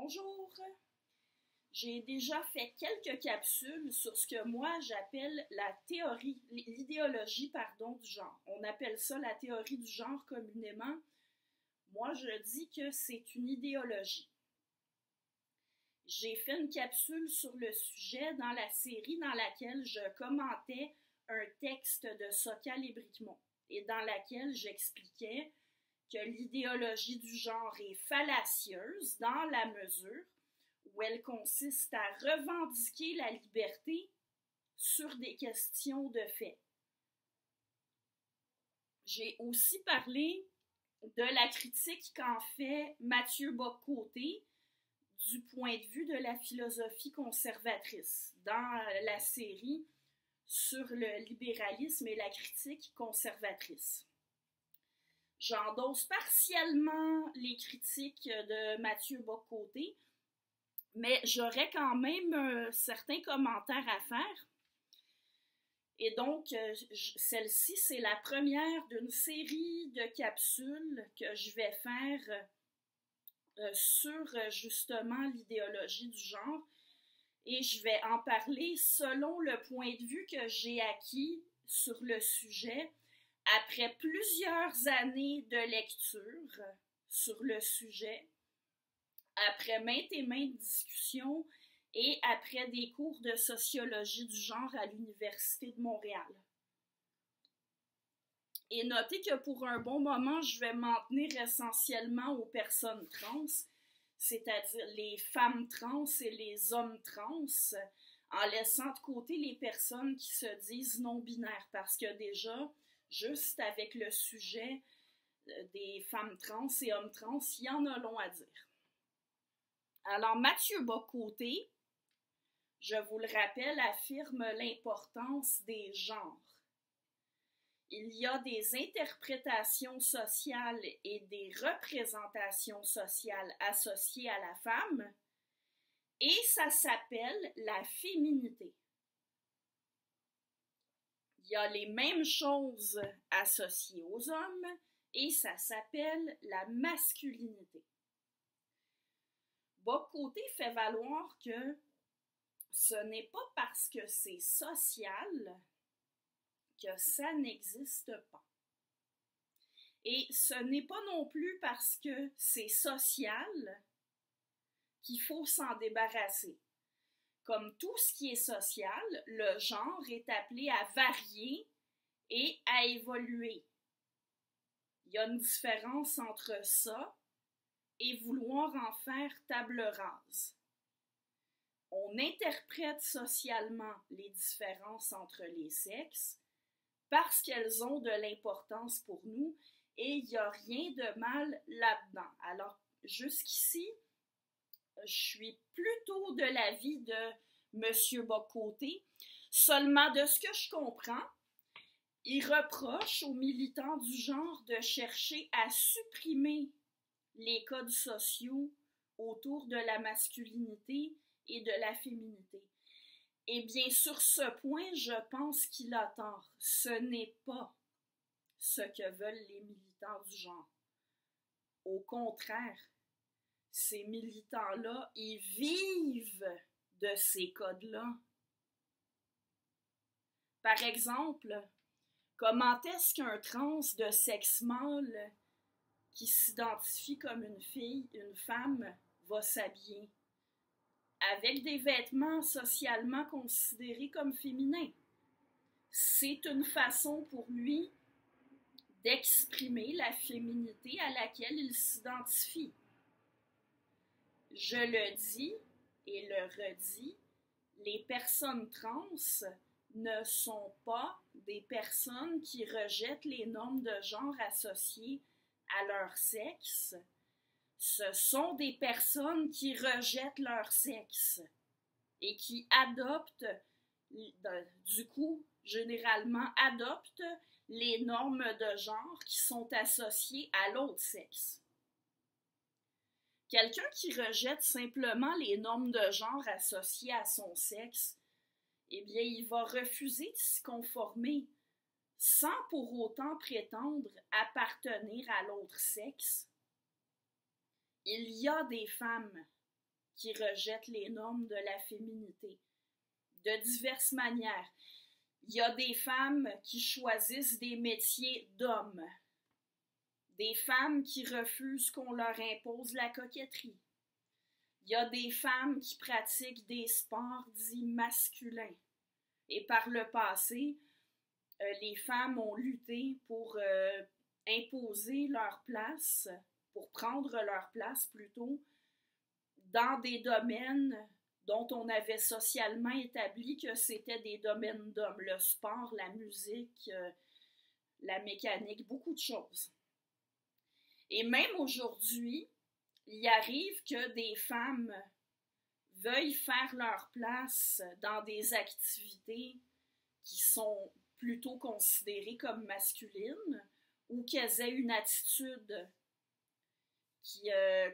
Bonjour! J'ai déjà fait quelques capsules sur ce que moi j'appelle la théorie, l'idéologie, du genre. On appelle ça la théorie du genre communément. Moi, je dis que c'est une idéologie. J'ai fait une capsule sur le sujet dans la série dans laquelle je commentais un texte de Sokal et Bricmont et dans laquelle j'expliquais que l'idéologie du genre est fallacieuse dans la mesure où elle consiste à revendiquer la liberté sur des questions de fait. J'ai aussi parlé de la critique qu'en fait Mathieu Bock-Côté du point de vue de la philosophie conservatrice dans la série sur le libéralisme et la critique conservatrice. J'endosse partiellement les critiques de Mathieu Bock-Côté, mais j'aurais quand même certains commentaires à faire. Et donc, celle-ci, c'est la première d'une série de capsules que je vais faire sur justement l'idéologie du genre. Et je vais en parler selon le point de vue que j'ai acquis sur le sujet après plusieurs années de lecture sur le sujet, après maintes et maintes discussions et après des cours de sociologie du genre à l'Université de Montréal. Et notez que pour un bon moment, je vais m'en tenir essentiellement aux personnes trans, c'est-à-dire les femmes trans et les hommes trans, en laissant de côté les personnes qui se disent non-binaires, parce que déjà, juste avec le sujet des femmes trans et hommes trans, il y en a long à dire. Alors, Mathieu Bock-Côté, je vous le rappelle, affirme l'importance des genres. Il y a des interprétations sociales et des représentations sociales associées à la femme, et ça s'appelle la féminité. Il y a les mêmes choses associées aux hommes, et ça s'appelle la masculinité. Bock-Côté fait valoir que ce n'est pas parce que c'est social que ça n'existe pas. Et ce n'est pas non plus parce que c'est social qu'il faut s'en débarrasser. Comme tout ce qui est social, le genre est appelé à varier et à évoluer. Il y a une différence entre ça et vouloir en faire table rase. On interprète socialement les différences entre les sexes parce qu'elles ont de l'importance pour nous et il n'y a rien de mal là-dedans. Alors, jusqu'ici, je suis plutôt de l'avis de M. Bock-Côté. Seulement, de ce que je comprends, il reproche aux militants du genre de chercher à supprimer les codes sociaux autour de la masculinité et de la féminité. Eh bien, sur ce point, je pense qu'il a tort. Ce n'est pas ce que veulent les militants du genre. Au contraire, ces militants-là, ils vivent de ces codes-là. Par exemple, comment est-ce qu'un trans de sexe mâle qui s'identifie comme une fille, une femme, va s'habiller? Avec des vêtements socialement considérés comme féminins. C'est une façon pour lui d'exprimer la féminité à laquelle il s'identifie. Je le dis et le redis, les personnes trans ne sont pas des personnes qui rejettent les normes de genre associées à leur sexe. Ce sont des personnes qui rejettent leur sexe et qui adoptent, du coup, généralement adoptent les normes de genre qui sont associées à l'autre sexe. Quelqu'un qui rejette simplement les normes de genre associées à son sexe, eh bien, il va refuser de s'y conformer sans pour autant prétendre appartenir à l'autre sexe. Il y a des femmes qui rejettent les normes de la féminité, de diverses manières. Il y a des femmes qui choisissent des métiers d'hommes, des femmes qui refusent qu'on leur impose la coquetterie. Il y a des femmes qui pratiquent des sports dits masculins. Et par le passé, les femmes ont lutté pour imposer leur place, pour prendre leur place plutôt, dans des domaines dont on avait socialement établi que c'était des domaines d'hommes. Le sport, la musique, la mécanique, beaucoup de choses. Et même aujourd'hui, il arrive que des femmes veuillent faire leur place dans des activités qui sont plutôt considérées comme masculines ou qu'elles aient une attitude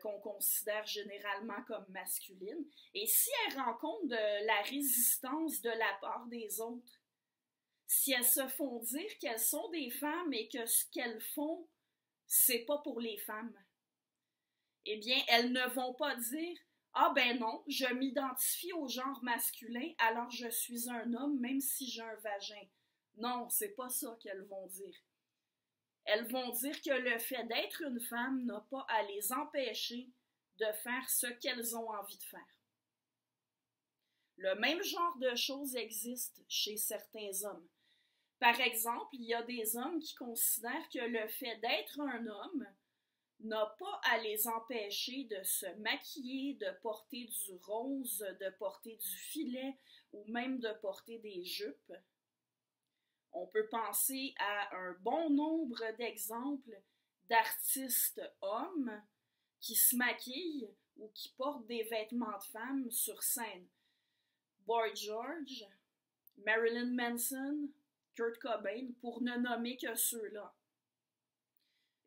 qu'on considère généralement comme masculine. Et si elles rencontrent de la résistance de la part des autres, si elles se font dire qu'elles sont des femmes et que ce qu'elles font, c'est pas pour les femmes, eh bien, elles ne vont pas dire « Ah ben non, je m'identifie au genre masculin, alors je suis un homme, même si j'ai un vagin. » Non, c'est pas ça qu'elles vont dire. Elles vont dire que le fait d'être une femme n'a pas à les empêcher de faire ce qu'elles ont envie de faire. Le même genre de choses existe chez certains hommes. Par exemple, il y a des hommes qui considèrent que le fait d'être un homme n'a pas à les empêcher de se maquiller, de porter du rose, de porter du filet ou même de porter des jupes. On peut penser à un bon nombre d'exemples d'artistes hommes qui se maquillent ou qui portent des vêtements de femmes sur scène. Boy George, Marilyn Manson, Kurt Cobain, pour ne nommer que ceux-là.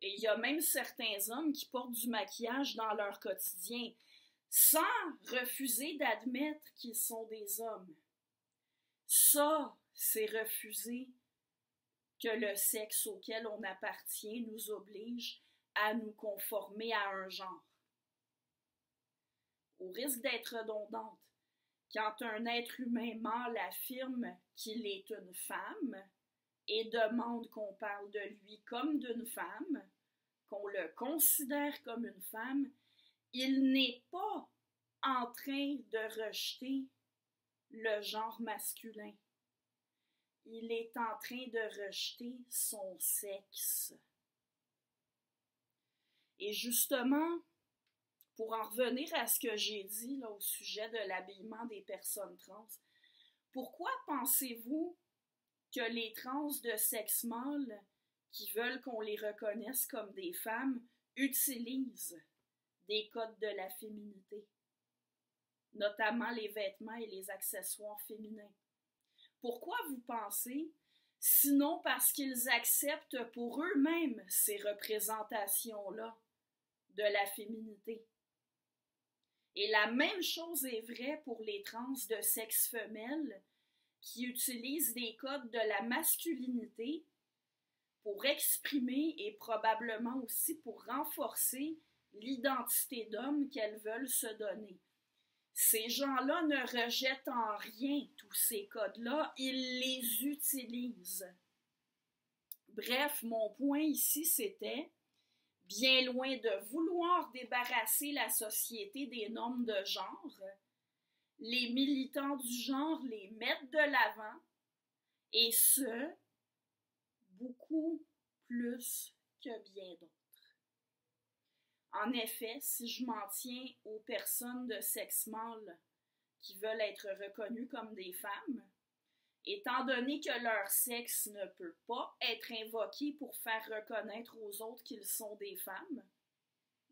Et il y a même certains hommes qui portent du maquillage dans leur quotidien, sans refuser d'admettre qu'ils sont des hommes. Ça, c'est refuser que le sexe auquel on appartient nous oblige à nous conformer à un genre. Au risque d'être redondante, quand un être humain mâle affirme qu'il est une femme et demande qu'on parle de lui comme d'une femme, qu'on le considère comme une femme, il n'est pas en train de rejeter le genre masculin. Il est en train de rejeter son sexe. Et justement, pour en revenir à ce que j'ai dit là, au sujet de l'habillement des personnes trans, pourquoi pensez-vous que les trans de sexe mâle qui veulent qu'on les reconnaisse comme des femmes utilisent des codes de la féminité, notamment les vêtements et les accessoires féminins? Pourquoi vous pensez? Sinon parce qu'ils acceptent pour eux-mêmes ces représentations-là de la féminité. Et la même chose est vraie pour les trans de sexe femelle qui utilisent des codes de la masculinité pour exprimer et probablement aussi pour renforcer l'identité d'homme qu'elles veulent se donner. Ces gens-là ne rejettent en rien tous ces codes-là, ils les utilisent. Bref, mon point ici, c'était, bien loin de vouloir débarrasser la société des normes de genre, les militants du genre les mettent de l'avant, et ce, beaucoup plus que bien d'autres. En effet, si je m'en tiens aux personnes de sexe mâle qui veulent être reconnues comme des femmes, étant donné que leur sexe ne peut pas être invoqué pour faire reconnaître aux autres qu'ils sont des femmes,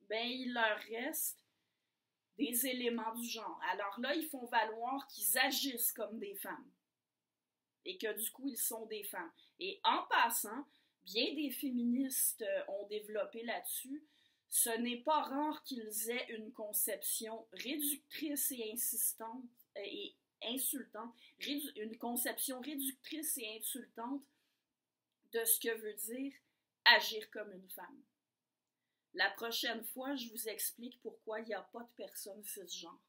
ben il leur reste des éléments du genre. Alors là, ils font valoir qu'ils agissent comme des femmes et que du coup, ils sont des femmes. Et en passant, bien des féministes ont développé là-dessus, ce n'est pas rare qu'ils aient une conception réductrice et insistante et insultante, une conception réductrice et insultante de ce que veut dire agir comme une femme. La prochaine fois, je vous explique pourquoi il n'y a pas de personne cisgenre.